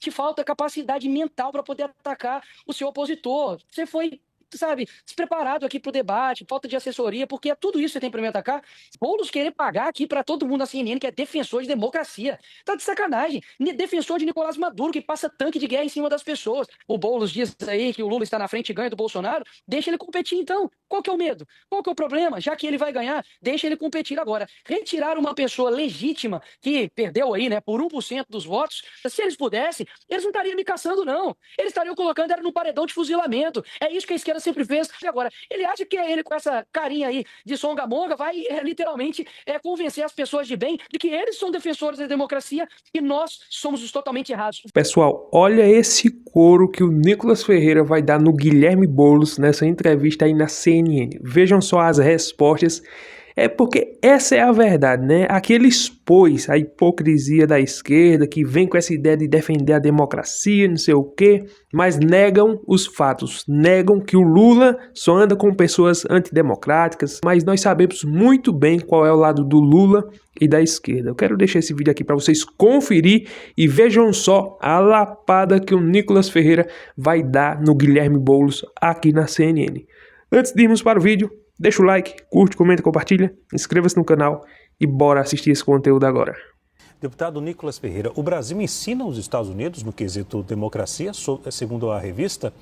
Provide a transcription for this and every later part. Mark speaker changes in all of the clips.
Speaker 1: te falta capacidade mental para poder atacar o seu opositor. Você foi, sabe, despreparado aqui para o debate, falta de assessoria, porque é tudo isso que você tem para me atacar. Boulos querer pagar aqui para todo mundo na CNN que é defensor de democracia. Tá de sacanagem. Defensor de Nicolás Maduro, que passa tanque de guerra em cima das pessoas. O Boulos diz aí que o Lula está na frente e ganha do Bolsonaro. Deixa ele competir então. Qual que é o medo? Qual que é o problema? Já que ele vai ganhar, deixa ele competir agora. Retirar uma pessoa legítima que perdeu aí, né, por 1% dos votos, se eles pudessem, eles não estariam me caçando, não. Eles estariam colocando era no paredão de fuzilamento. É isso que a esquerda sempre fez. E agora, ele acha que ele, com essa carinha aí de songamonga, vai literalmente convencer as pessoas de bem de que eles são defensores da democracia e nós somos os totalmente errados.
Speaker 2: Pessoal, olha esse couro que o Nicolas Ferreira vai dar no Guilherme Boulos nessa entrevista aí na CNN. Vejam só as respostas. É porque essa é a verdade, né? Aqui ele expôs a hipocrisia da esquerda que vem com essa ideia de defender a democracia, não sei o quê, mas negam os fatos, negam que o Lula só anda com pessoas antidemocráticas, mas nós sabemos muito bem qual é o lado do Lula e da esquerda. Eu quero deixar esse vídeo aqui para vocês conferir e vejam só a lapada que o Nicolas Ferreira vai dar no Guilherme Boulos aqui na CNN. Antes de irmos para o vídeo, deixa o like, curte, comenta, compartilha, inscreva-se no canal e bora assistir esse conteúdo agora.
Speaker 3: Deputado Nicolas Ferreira, o Brasil ensina os Estados Unidos no quesito democracia, segundo a revista?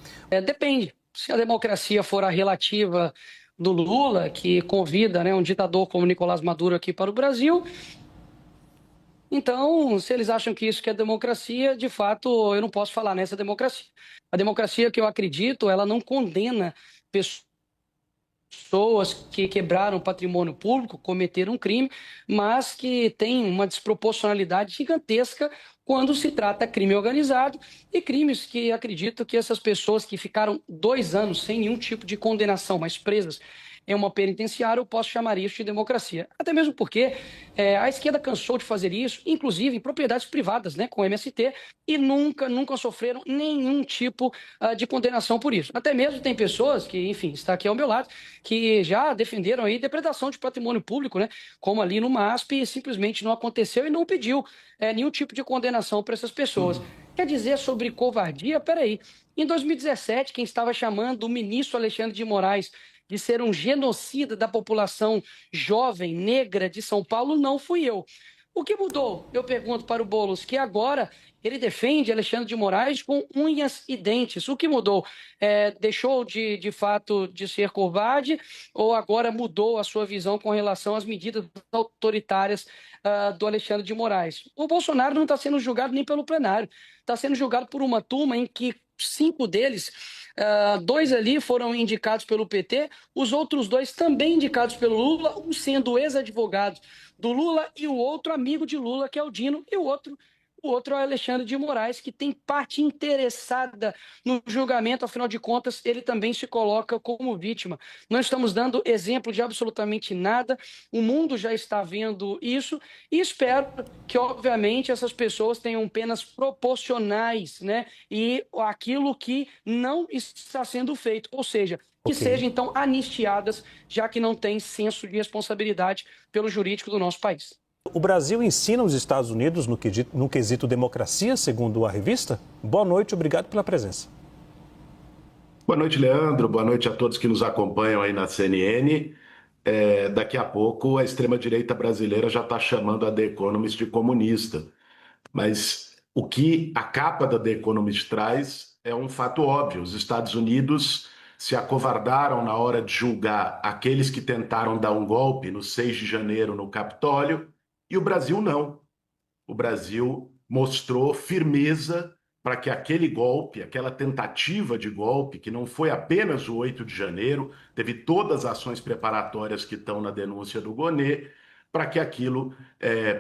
Speaker 1: Depende. Se a democracia for a relativa do Lula, que convida, né, um ditador como Nicolás Maduro aqui para o Brasil, então, se eles acham que isso que é democracia, de fato, eu não posso falar nessa democracia. A democracia que eu acredito, ela não condena pessoas que quebraram patrimônio público, cometeram um crime, mas que tem uma desproporcionalidade gigantesca quando se trata de crime organizado e crimes que acredito que essas pessoas que ficaram 2 anos sem nenhum tipo de condenação, mas presas em uma penitenciária, eu posso chamar isso de democracia. Até mesmo porque a esquerda cansou de fazer isso, inclusive em propriedades privadas, né, com o MST, e nunca sofreram nenhum tipo de condenação por isso. Até mesmo tem pessoas que, enfim, está aqui ao meu lado, que já defenderam aí depredação de patrimônio público, né, como ali no MASP, e simplesmente não aconteceu e não pediu nenhum tipo de condenação para essas pessoas. Quer dizer sobre covardia? Peraí. Em 2017, quem estava chamando o ministro Alexandre de Moraes de ser um genocida da população jovem, negra de São Paulo, não fui eu. O que mudou? Eu pergunto para o Boulos, que agora ele defende Alexandre de Moraes com unhas e dentes. O que mudou? Deixou de fato de ser covarde ou agora mudou a sua visão com relação às medidas autoritárias do Alexandre de Moraes? O Bolsonaro não está sendo julgado nem pelo plenário, está sendo julgado por uma turma em que 5 deles, 2 ali foram indicados pelo PT, os outros 2 também indicados pelo Lula, um sendo ex-advogado do Lula e o outro amigo de Lula, que é o Dino, e o outro é o Alexandre de Moraes, que tem parte interessada no julgamento, afinal de contas, ele também se coloca como vítima. Não estamos dando exemplo de absolutamente nada, o mundo já está vendo isso, e espero que, obviamente, essas pessoas tenham penas proporcionais, né? E aquilo que não está sendo feito, ou seja, que sejam, então, anistiadas, já que não tem senso de responsabilidade pelo jurídico do nosso país.
Speaker 3: O Brasil ensina os Estados Unidos no quesito democracia, segundo a revista? Boa noite, obrigado pela presença.
Speaker 4: Boa noite, Leandro. Boa noite a todos que nos acompanham aí na CNN. Daqui a pouco a extrema-direita brasileira já está chamando a The Economist de comunista. Mas o que a capa da The Economist traz é um fato óbvio. Os Estados Unidos se acovardaram na hora de julgar aqueles que tentaram dar um golpe no 6 de janeiro no Capitólio, e o Brasil não. O Brasil mostrou firmeza para que aquele golpe, aquela tentativa de golpe, que não foi apenas o 8 de janeiro, teve todas as ações preparatórias que estão na denúncia do Gonê, para que aquilo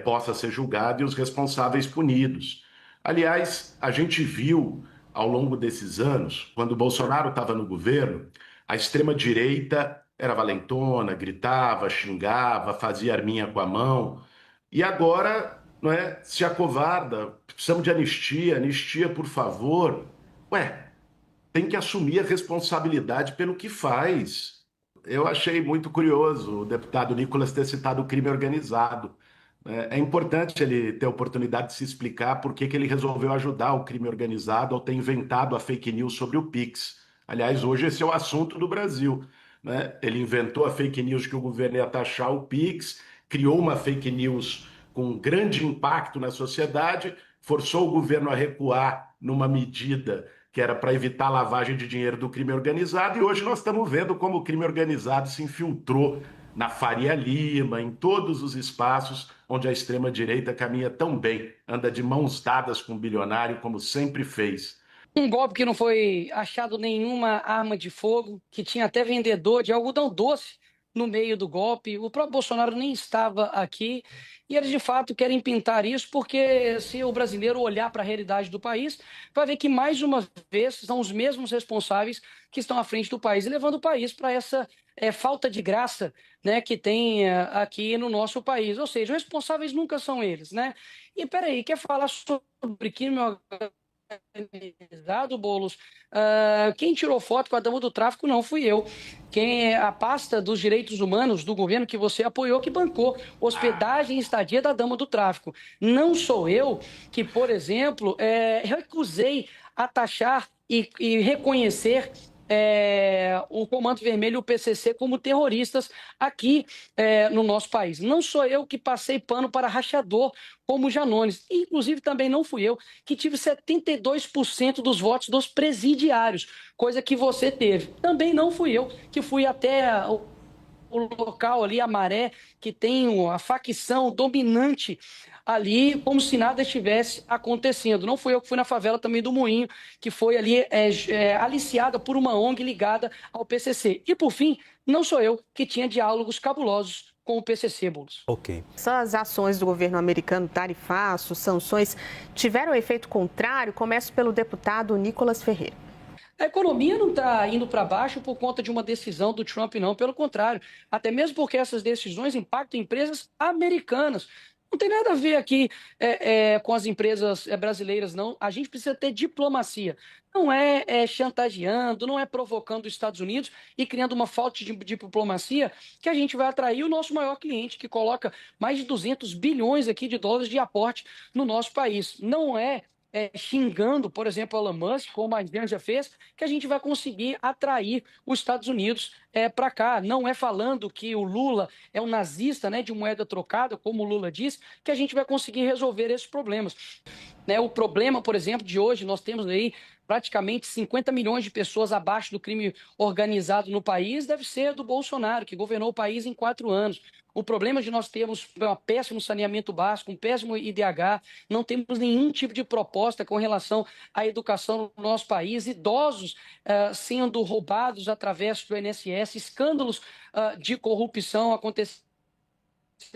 Speaker 4: possa ser julgado e os responsáveis punidos. Aliás, a gente viu ao longo desses anos, quando o Bolsonaro estava no governo, a extrema-direita era valentona, gritava, xingava, fazia arminha com a mão, e agora, não é, se acovarda, precisamos de anistia, por favor. Ué, tem que assumir a responsabilidade pelo que faz. Eu achei muito curioso o deputado Nicolas ter citado o crime organizado. É importante ele ter a oportunidade de se explicar por que ele resolveu ajudar o crime organizado ao ter inventado a fake news sobre o Pix. Aliás, hoje esse é o assunto do Brasil, né? Ele inventou a fake news que o governo ia taxar o Pix, criou uma fake news com grande impacto na sociedade, forçou o governo a recuar numa medida que era para evitar a lavagem de dinheiro do crime organizado, e hoje nós estamos vendo como o crime organizado se infiltrou na Faria Lima, em todos os espaços onde a extrema-direita caminha tão bem, anda de mãos dadas com o bilionário, como sempre fez.
Speaker 1: Um golpe que não foi achado nenhuma arma de fogo, que tinha até vendedor de algodão doce no meio do golpe. O próprio Bolsonaro nem estava aqui. E eles, de fato, querem pintar isso, porque se o brasileiro olhar para a realidade do país, vai ver que, mais uma vez, são os mesmos responsáveis que estão à frente do país, e levando o país para essa falta de graça, né, que tem aqui no nosso país. Ou seja, os responsáveis nunca são eles, né? E peraí, quer falar sobre crime organizado, Boulos? Quem tirou foto com a dama do tráfico não fui eu. A pasta dos direitos humanos do governo que você apoiou, que bancou hospedagem e estadia da dama do tráfico. Não sou eu que, por exemplo, recusei a taxar e reconhecer o Comando Vermelho e o PCC como terroristas aqui no nosso país. Não sou eu que passei pano para rachador como o Janones. Inclusive, também não fui eu que tive 72% dos votos dos presidiários, coisa que você teve. Também não fui eu que fui até o local ali, a Maré, que tem a facção dominante ali, como se nada estivesse acontecendo. Não fui eu que fui na favela também do Moinho, que foi ali aliciada por uma ONG ligada ao PCC. E, por fim, não sou eu que tinha diálogos cabulosos com o PCC, Boulos.
Speaker 3: Ok.
Speaker 5: Essas ações do governo americano, tarifaço, sanções, tiveram efeito contrário? Começo pelo deputado Nicolas Ferreira.
Speaker 1: A economia não está indo para baixo por conta de uma decisão do Trump, não. Pelo contrário, até mesmo porque essas decisões impactam empresas americanas. Não tem nada a ver aqui com as empresas brasileiras, não. A gente precisa ter diplomacia. Não é chantageando, não é provocando os Estados Unidos e criando uma falta de diplomacia que a gente vai atrair o nosso maior cliente, que coloca mais de 200 bilhões aqui de dólares de aporte no nosso país. Não é xingando, por exemplo, Elon Musk, como a Adriana já fez, que a gente vai conseguir atrair os Estados Unidos para cá. Não é falando que o Lula é um nazista, né, de moeda trocada, como o Lula diz, que a gente vai conseguir resolver esses problemas. Né, o problema, por exemplo, de hoje, nós temos aí praticamente 50 milhões de pessoas abaixo do crime organizado no país, deve ser do Bolsonaro, que governou o país em 4 anos. O problema de nós termos um péssimo saneamento básico, um péssimo IDH, não temos nenhum tipo de proposta com relação à educação no nosso país, idosos sendo roubados através do INSS, escândalos de corrupção acontecendo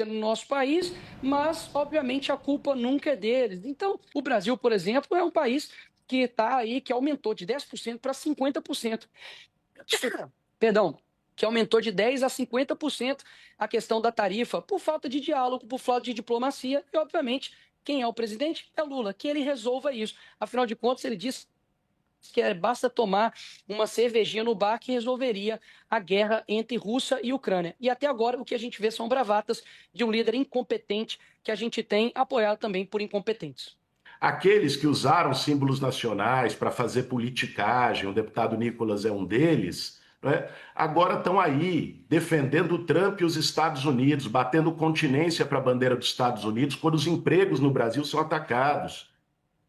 Speaker 1: no nosso país, mas, obviamente, a culpa nunca é deles. Então, o Brasil, por exemplo, é um país que está aí, que aumentou de 10% para 50%. Perdão, que aumentou de 10% a 50% a questão da tarifa, por falta de diálogo, por falta de diplomacia, e, obviamente, quem é o presidente? É Lula, que ele resolva isso. Afinal de contas, ele disse que basta tomar uma cervejinha no bar que resolveria a guerra entre Rússia e Ucrânia. E até agora o que a gente vê são bravatas de um líder incompetente que a gente tem apoiado também por incompetentes.
Speaker 4: Aqueles que usaram símbolos nacionais para fazer politicagem, o deputado Nicolas é um deles, né? Agora estão aí defendendo o Trump e os Estados Unidos, batendo continência para a bandeira dos Estados Unidos quando os empregos no Brasil são atacados.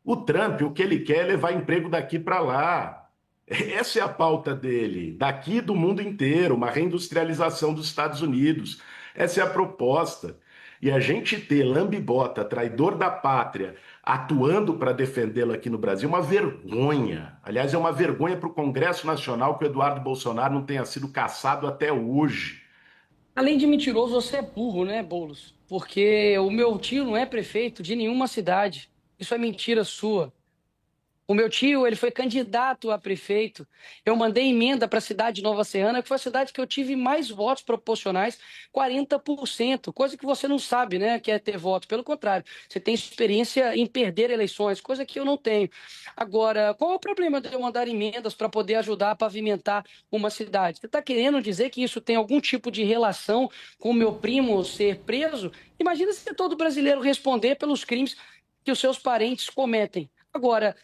Speaker 4: O Trump, o que ele quer é levar emprego daqui para lá. Essa é a pauta dele, daqui do mundo inteiro, uma reindustrialização dos Estados Unidos. Essa é a proposta. E a gente ter lambibota, traidor da pátria, atuando para defendê-lo aqui no Brasil, é uma vergonha. Aliás, é uma vergonha para o Congresso Nacional que o Eduardo Bolsonaro não tenha sido caçado até hoje.
Speaker 1: Além de mentiroso, você é burro, né, Boulos? Porque o meu tio não é prefeito de nenhuma cidade. Isso é mentira sua. O meu tio, ele foi candidato a prefeito. Eu mandei emenda para a cidade de Nova Serrana, que foi a cidade que eu tive mais votos proporcionais, 40%, coisa que você não sabe, né, que é ter votos. Pelo contrário, você tem experiência em perder eleições, coisa que eu não tenho. Agora, qual é o problema de eu mandar emendas para poder ajudar a pavimentar uma cidade? Você está querendo dizer que isso tem algum tipo de relação com o meu primo ser preso? Imagina se todo brasileiro responder pelos crimes que os seus parentes cometem. Agora,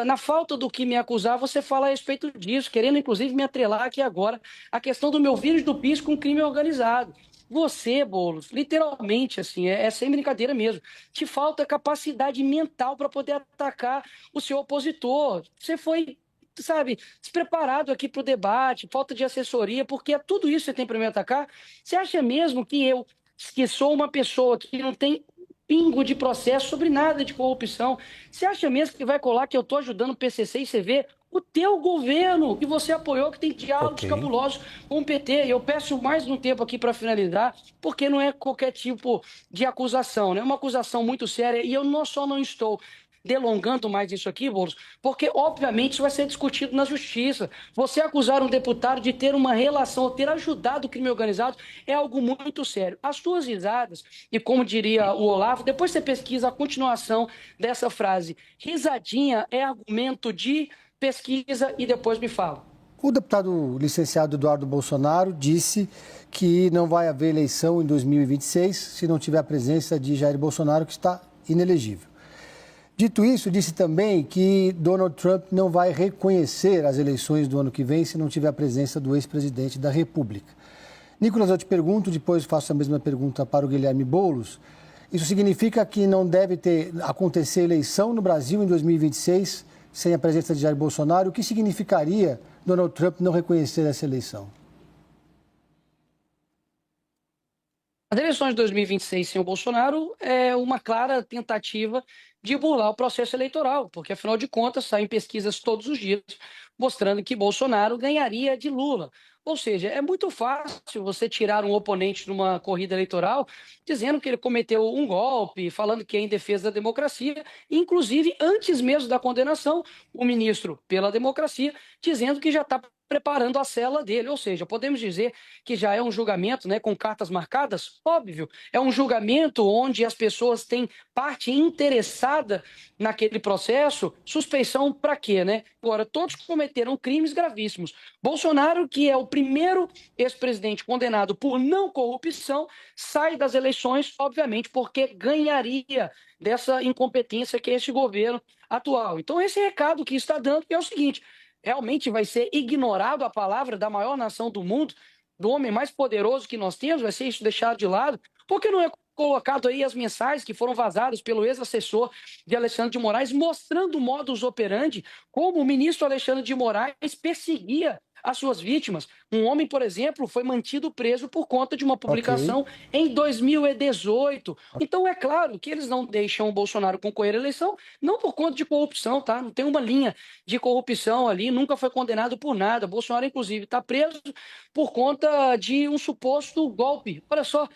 Speaker 1: na falta do que me acusar, você fala a respeito disso, querendo inclusive me atrelar aqui agora a questão do meu vírus do PIS com crime organizado. Você, Boulos, literalmente, assim, é sem brincadeira mesmo, te falta capacidade mental para poder atacar o seu opositor. Você foi, sabe, despreparado aqui para o debate, falta de assessoria, porque é tudo isso que você tem para me atacar. Você acha mesmo que eu, que sou uma pessoa que não tem pingo de processo sobre nada de corrupção, você acha mesmo que vai colar que eu estou ajudando o PCC e CV? O teu governo que você apoiou, que tem diálogos cabulosos com o PT. Eu peço mais um tempo aqui para finalizar, porque não é qualquer tipo de acusação, né? É uma acusação muito séria e eu só não estou delongando mais isso aqui, Boulos, porque obviamente isso vai ser discutido na justiça. Você acusar um deputado de ter uma relação, ou ter ajudado o crime organizado, é algo muito sério. As suas risadas, e como diria o Olavo, depois você pesquisa a continuação dessa frase. Risadinha é argumento de pesquisa e depois me fala.
Speaker 6: O deputado licenciado Eduardo Bolsonaro disse que não vai haver eleição em 2026 se não tiver a presença de Jair Bolsonaro, que está inelegível. Dito isso, disse também que Donald Trump não vai reconhecer as eleições do ano que vem se não tiver a presença do ex-presidente da República. Nicolas, eu te pergunto, depois faço a mesma pergunta para o Guilherme Boulos. Isso significa que não deve acontecer eleição no Brasil em 2026 sem a presença de Jair Bolsonaro? O que significaria Donald Trump não reconhecer essa eleição?
Speaker 1: As eleições de 2026 sem o Bolsonaro é uma clara tentativa de burlar o processo eleitoral, porque, afinal de contas, saem pesquisas todos os dias mostrando que Bolsonaro ganharia de Lula. Ou seja, é muito fácil você tirar um oponente numa corrida eleitoral dizendo que ele cometeu um golpe, falando que é em defesa da democracia, inclusive antes mesmo da condenação, o ministro pela democracia dizendo que já está preparando a cela dele. Ou seja, podemos dizer que já é um julgamento, né, com cartas marcadas? Óbvio, é um julgamento onde as pessoas têm parte interessada naquele processo. Suspeição para quê, né? Agora, todos cometeram crimes gravíssimos. Bolsonaro, que é o primeiro ex-presidente condenado por não corrupção, sai das eleições, obviamente, porque ganharia dessa incompetência que é esse governo atual. Então, esse recado que está dando é o seguinte: realmente vai ser ignorado a palavra da maior nação do mundo, do homem mais poderoso que nós temos, vai ser isso deixado de lado? Porque não é colocado aí as mensagens que foram vazadas pelo ex-assessor de Alexandre de Moraes, mostrando o modus operandi, como o ministro Alexandre de Moraes perseguia as suas vítimas. Um homem, por exemplo, foi mantido preso por conta de uma publicação em 2018. Então, é claro que eles não deixam o Bolsonaro concorrer à eleição, não por conta de corrupção, tá? Não tem uma linha de corrupção ali, nunca foi condenado por nada. Bolsonaro, inclusive, está preso por conta de um suposto golpe. Olha só,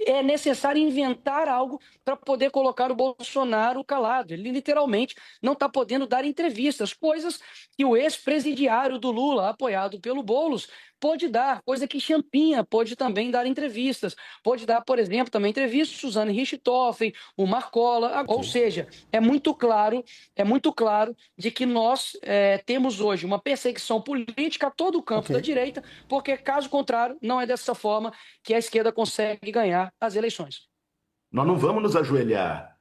Speaker 1: é necessário inventar algo para poder colocar o Bolsonaro calado. Ele literalmente não está podendo dar entrevistas, coisas que o ex-presidiário do Lula, apoiado pelo Boulos, pôde dar, coisa que Champinha pôde também dar entrevistas. Pôde dar, por exemplo, também entrevistas Suzane Richthofen, o Marcola. Ou seja, é muito claro de que nós temos hoje uma perseguição política a todo o campo da direita, porque, caso contrário, não é dessa forma que a esquerda consegue ganhar as eleições.
Speaker 4: Nós não vamos nos ajoelhar.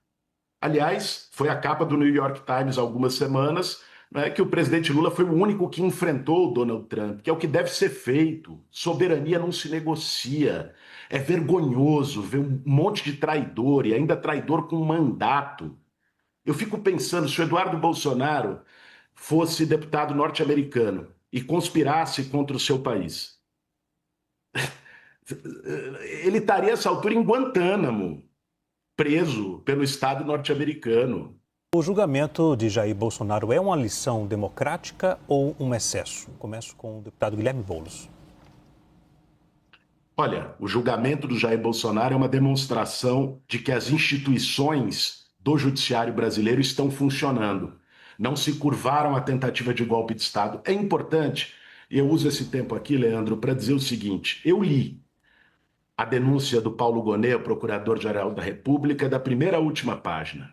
Speaker 4: Aliás, foi a capa do New York Times há algumas semanas, né, que o presidente Lula foi o único que enfrentou o Donald Trump, que é o que deve ser feito. Soberania não se negocia. É vergonhoso ver um monte de traidor, e ainda traidor com mandato. Eu fico pensando, se o Eduardo Bolsonaro fosse deputado norte-americano e conspirasse contra o seu país, ele estaria, a essa altura, em Guantánamo, preso pelo Estado norte-americano.
Speaker 3: O julgamento de Jair Bolsonaro é uma lição democrática ou um excesso? Começo com o deputado Guilherme Boulos.
Speaker 4: Olha, o julgamento do Jair Bolsonaro é uma demonstração de que as instituições do judiciário brasileiro estão funcionando. não se curvaram à tentativa de golpe de Estado. É importante, e eu uso esse tempo aqui, Leandro, para dizer o seguinte: eu li a denúncia do Paulo Gonet, o Procurador-Geral da República, da primeira à última página.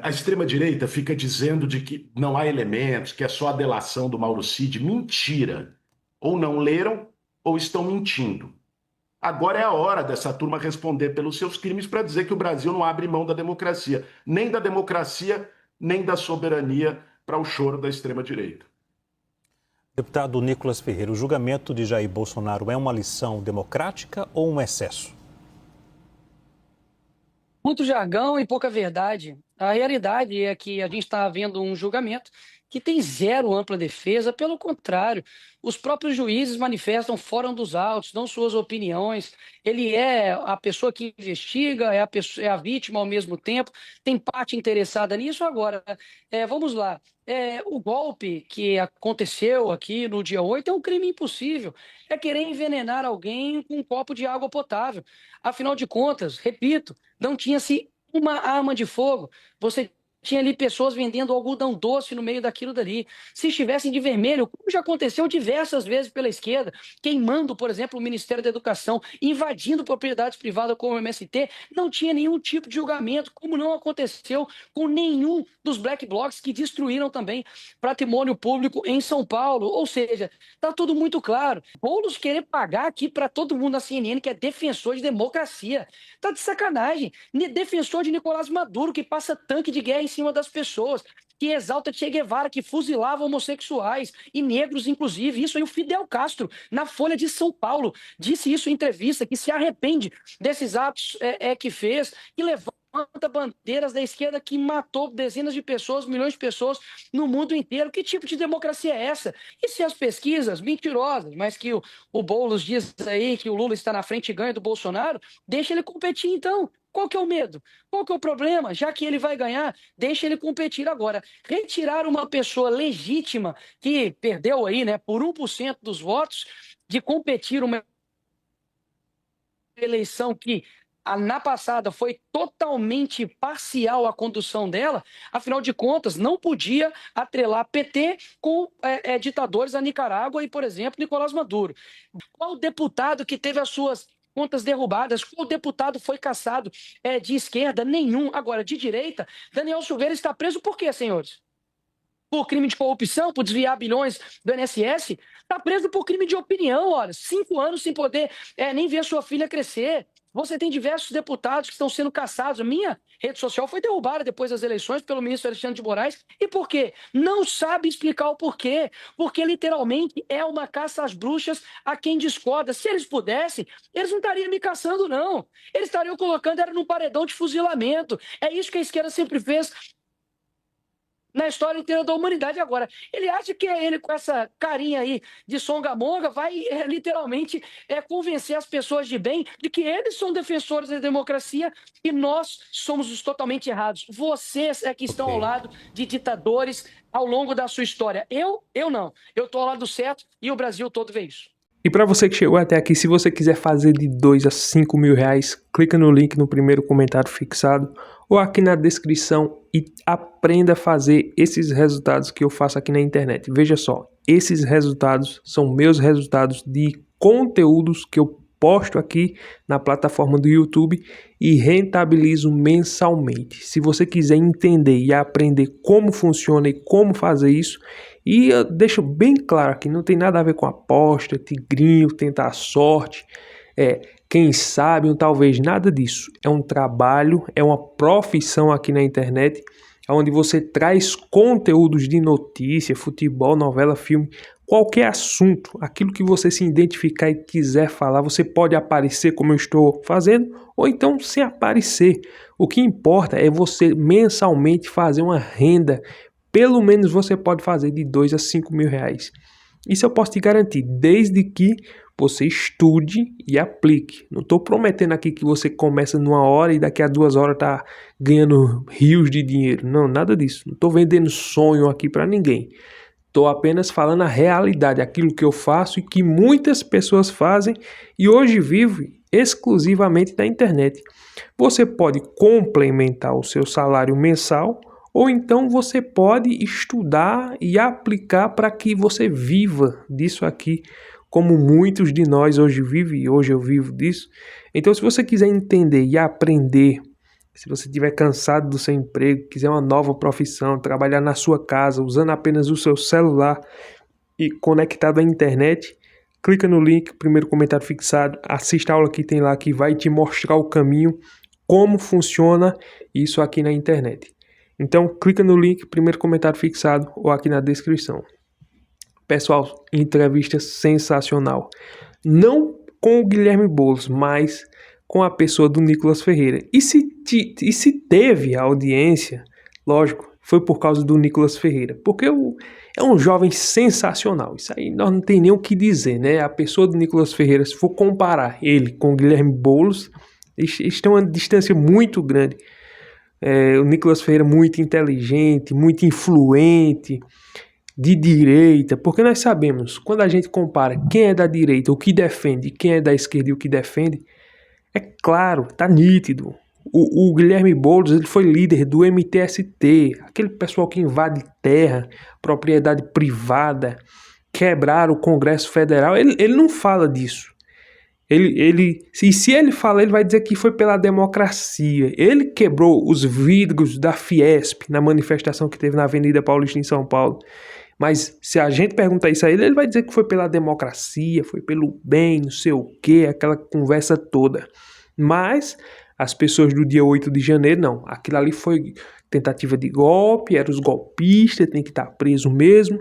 Speaker 4: A extrema-direita fica dizendo de que não há elementos, que é só a delação do Mauro Cid. Mentira! Ou não leram, ou estão mentindo. Agora é a hora dessa turma responder pelos seus crimes para dizer que o Brasil não abre mão da democracia, nem da soberania para o choro da extrema-direita.
Speaker 3: Deputado Nicolas Ferreira, o julgamento de Jair Bolsonaro é uma lição democrática ou um excesso?
Speaker 1: Muito jargão e pouca verdade. A realidade é que a gente está vendo um julgamento que tem zero ampla defesa, pelo contrário, os próprios juízes manifestam fora dos autos, dão suas opiniões. Ele é a pessoa que investiga, é a vítima ao mesmo tempo, tem parte interessada nisso. Agora, vamos lá. O golpe que aconteceu aqui no dia 8 é um crime impossível. É querer envenenar alguém com um copo de água potável. Afinal de contas, repito, não tinha-se uma arma de fogo. Você tinha ali pessoas vendendo algodão doce no meio daquilo dali. Se estivessem de vermelho, como já aconteceu diversas vezes pela esquerda, queimando, por exemplo, o Ministério da Educação, invadindo propriedades privadas como o MST, não tinha nenhum tipo de julgamento, como não aconteceu com nenhum dos black blocs que destruíram também patrimônio público em São Paulo. Ou seja, está tudo muito claro. Boulos querer pagar aqui para todo mundo na CNN que é defensor de democracia. Está de sacanagem. Defensor de Nicolás Maduro, que passa tanque de guerra em cima das pessoas, que exalta Che Guevara, que fuzilava homossexuais e negros, inclusive. Isso aí o Fidel Castro, na Folha de São Paulo, disse isso em entrevista, que se arrepende desses atos que fez e levanta bandeiras da esquerda que matou dezenas de pessoas, milhões de pessoas no mundo inteiro. Que tipo de democracia é essa? E se as pesquisas mentirosas, mas que o Boulos diz aí que o Lula está na frente e ganha do Bolsonaro, deixa ele competir então. Qual que é o medo? Qual que é o problema? Já que ele vai ganhar, deixa ele competir agora. Retirar uma pessoa legítima que perdeu aí, né, por 1% dos votos, de competir uma eleição que na passada foi totalmente parcial a condução dela, afinal de contas, não podia atrelar PT com ditadores da Nicarágua e, por exemplo, Nicolás Maduro. Qual deputado que teve as suas contas derrubadas? Qual deputado foi cassado de esquerda? Nenhum. Agora, de direita, Daniel Silveira está preso por quê, senhores? Por crime de corrupção, por desviar bilhões do INSS? Está preso por crime de opinião, olha. 5 anos sem poder nem ver sua filha crescer. Você tem diversos deputados que estão sendo cassados. A minha rede social foi derrubada depois das eleições pelo ministro Alexandre de Moraes. E por quê? Não sabe explicar o porquê. Porque literalmente é uma caça às bruxas a quem discorda. Se eles pudessem, eles não estariam me caçando, não. Eles estariam colocando num paredão de fuzilamento. É isso que a esquerda sempre fez na história inteira da humanidade. Agora, ele acha que ele, com essa carinha aí de songamonga, vai literalmente convencer as pessoas de bem de que eles são defensores da democracia e nós somos os totalmente errados. Vocês é que estão ao lado de ditadores ao longo da sua história. Eu não. Eu estou ao lado certo e o Brasil todo vê isso.
Speaker 2: E para você que chegou até aqui, se você quiser fazer de 2 a 5 mil reais, clica no link no primeiro comentário fixado ou aqui na descrição e aprenda a fazer esses resultados que eu faço aqui na internet. Veja só, esses resultados são meus resultados de conteúdos que eu posto aqui na plataforma do YouTube e rentabilizo mensalmente. Se você quiser entender e aprender como funciona e como fazer isso, e eu deixo bem claro que não tem nada a ver com aposta, tigrinho, tentar a sorte, quem sabe, ou talvez nada disso. É um trabalho, é uma profissão aqui na internet, onde você traz conteúdos de notícia, futebol, novela, filme, qualquer assunto, aquilo que você se identificar e quiser falar, você pode aparecer como eu estou fazendo, ou então sem aparecer. O que importa é você mensalmente fazer uma renda. Pelo menos você pode fazer de 2 a 5 mil reais. Isso eu posso te garantir, desde que você estude e aplique. Não estou prometendo aqui que você começa numa hora e daqui a 2 horas está ganhando rios de dinheiro. Não, nada disso. Não estou vendendo sonho aqui para ninguém. Estou apenas falando a realidade, aquilo que eu faço e que muitas pessoas fazem e hoje vivem exclusivamente na internet. Você pode complementar o seu salário mensal ou então você pode estudar e aplicar para que você viva disso aqui, como muitos de nós hoje vivem, e hoje eu vivo disso. Então, se você quiser entender e aprender, se você estiver cansado do seu emprego, quiser uma nova profissão, trabalhar na sua casa, usando apenas o seu celular e conectado à internet, clica no link, primeiro comentário fixado, assista a aula que tem lá que vai te mostrar o caminho, como funciona isso aqui na internet. Então, clica no link, primeiro comentário fixado ou aqui na descrição. Pessoal, entrevista sensacional. Não com o Guilherme Boulos, mas com a pessoa do Nicolas Ferreira. E se teve audiência, lógico, foi por causa do Nicolas Ferreira. Porque é um jovem sensacional. Isso aí nós não tem nem o que dizer, né? A pessoa do Nicolas Ferreira, se for comparar ele com o Guilherme Boulos, eles têm uma distância muito grande. O Nicolas Ferreira muito inteligente, muito influente, de direita, porque nós sabemos, quando a gente compara quem é da direita, o que defende, e quem é da esquerda e o que defende, é claro, tá nítido. O Guilherme Boulos, ele foi líder do MTST, aquele pessoal que invade terra, propriedade privada, quebrar o Congresso Federal. Ele não fala disso. Se ele fala, ele vai dizer que foi pela democracia. Ele quebrou os vidros da Fiesp na manifestação que teve na Avenida Paulista em São Paulo. Mas se a gente perguntar isso a ele, ele vai dizer que foi pela democracia, foi pelo bem, não sei o quê, aquela conversa toda. Mas as pessoas do dia 8 de janeiro, não. Aquilo ali foi tentativa de golpe, eram os golpistas, tem que estar preso mesmo.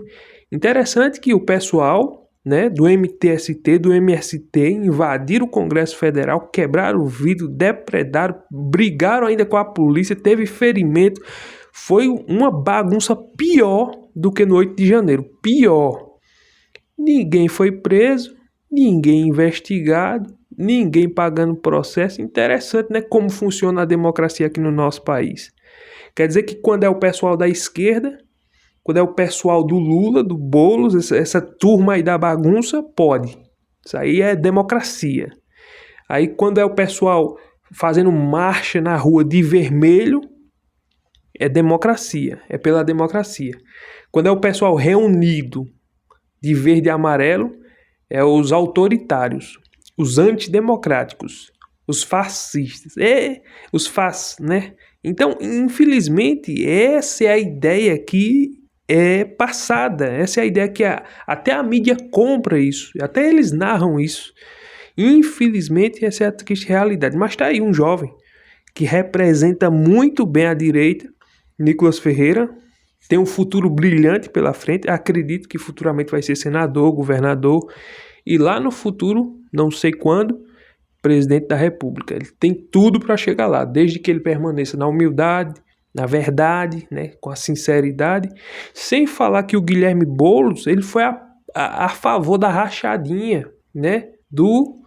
Speaker 2: Interessante que o pessoal, né, do MTST, do MST, invadiram o Congresso Federal, quebraram o vidro, depredaram, brigaram ainda com a polícia, teve ferimento. Foi uma bagunça pior do que no 8 de janeiro. Pior. Ninguém foi preso, ninguém investigado, ninguém pagando processo. Interessante, né? Como funciona a democracia aqui no nosso país. Quer dizer que quando é o pessoal da esquerda, quando é o pessoal do Lula, do Boulos, essa turma aí da bagunça, pode. Isso aí é democracia. Aí quando é o pessoal fazendo marcha na rua de vermelho, é democracia, é pela democracia. Quando é o pessoal reunido de verde e amarelo, é os autoritários, os antidemocráticos, os fascistas, né? Então, infelizmente, essa é a ideia que é passada, essa é a ideia que até a mídia compra isso, até eles narram isso. Infelizmente, essa é a triste realidade. Mas está aí um jovem que representa muito bem a direita, Nicolas Ferreira, tem um futuro brilhante pela frente, acredito que futuramente vai ser senador, governador, e lá no futuro, não sei quando, presidente da República. Ele tem tudo para chegar lá, desde que ele permaneça na humildade, na verdade, né, com a sinceridade, sem falar que o Guilherme Boulos, ele foi a favor da rachadinha, né, do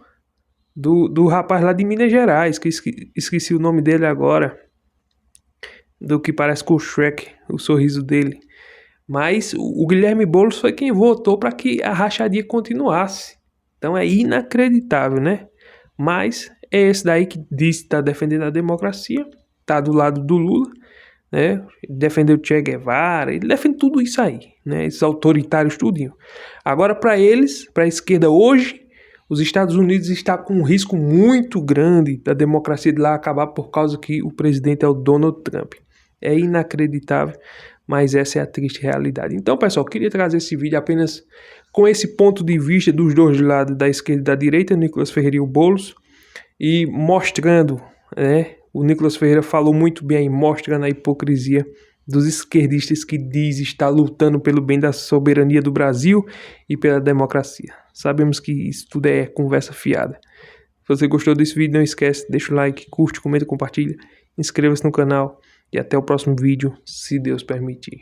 Speaker 2: rapaz lá de Minas Gerais, que esqueci o nome dele agora, do que parece com o Shrek, o sorriso dele. Mas o Guilherme Boulos foi quem votou para que a rachadinha continuasse. Então é inacreditável, né? Mas é esse daí que diz que está defendendo a democracia, está do lado do Lula, né? Defendeu o Che Guevara, ele defende tudo isso aí, né? Esses autoritários tudinho. Agora para eles, para a esquerda hoje, os Estados Unidos está com um risco muito grande da democracia de lá acabar por causa que o presidente é o Donald Trump. É inacreditável, mas essa é a triste realidade. Então, pessoal, queria trazer esse vídeo apenas com esse ponto de vista dos dois lados, da esquerda e da direita, Nicolas Ferreira e o Boulos, e mostrando, né, o Nicolas Ferreira falou muito bem aí, mostrando a hipocrisia dos esquerdistas que diz estar lutando pelo bem da soberania do Brasil e pela democracia. Sabemos que isso tudo é conversa fiada. Se você gostou desse vídeo, não esquece, deixa o like, curte, comenta, compartilha, inscreva-se no canal e até o próximo vídeo, se Deus permitir.